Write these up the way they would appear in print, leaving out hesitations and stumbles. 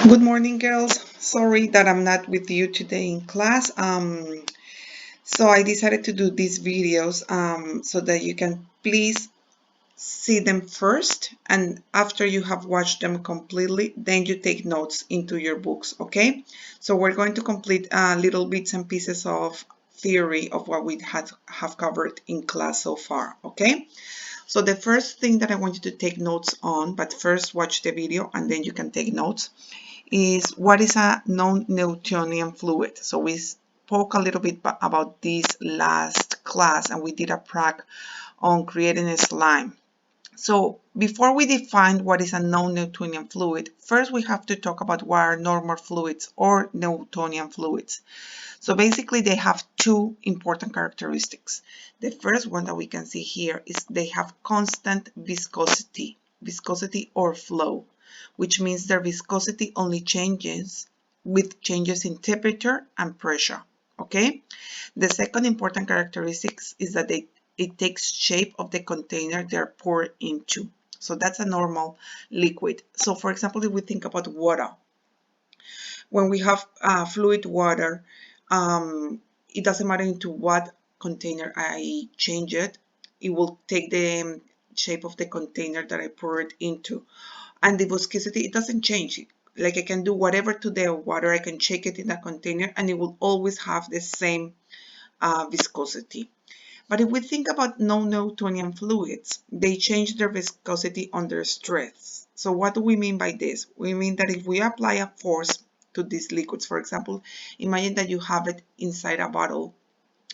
Good morning, girls. Sorry that I'm not with you today in class. So I decided to do these videos so that you can please see them first, and after you have watched them completely, then you take notes into your books, okay? So we're going to complete little bits and pieces of theory of what we have covered in class so far, okay? So the first thing that I want you to take notes on, but first watch the video and then you can take notes, is what is a non-Newtonian fluid. So we spoke a little bit about this last class and we did a prac on creating a slime. So before we define what is a non-Newtonian fluid, first we have to talk about what are normal fluids or Newtonian fluids. So basically they have two important characteristics. The first one that we can see here is they have constant viscosity or flow, which means their viscosity only changes with changes in temperature and pressure. Okay? The second important characteristic is that it takes shape of the container they're poured into. So that's a normal liquid. So for example, if we think about water, when we have fluid water, it doesn't matter into what container I change it, it will take the shape of the container that I pour it into. And the viscosity, it doesn't change. Like I can do whatever to the water, I can shake it in a container and it will always have the same viscosity. But if we think about non-Newtonian fluids, they change their viscosity under stress. So what do we mean by this? We mean that if we apply a force to these liquids, for example, imagine that you have it inside a bottle,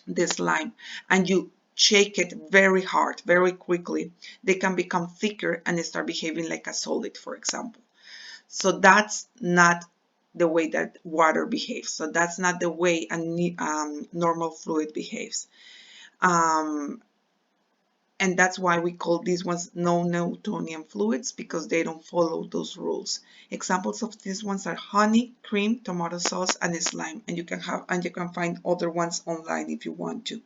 this lime, and you shake it very hard, very quickly, they can become thicker and start behaving like a solid, for example. So that's not the way that water behaves. So that's not the way a normal fluid behaves. Um, and that's why we call these ones non-Newtonian fluids, because they don't follow those rules. Examples of these ones are honey, cream, tomato sauce, and slime. And you can find other ones online if you want to.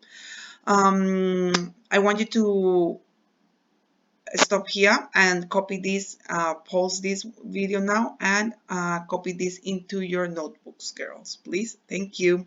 I want you to stop here and copy this, pause this video now, and copy this into your notebooks, girls, please. Thank you.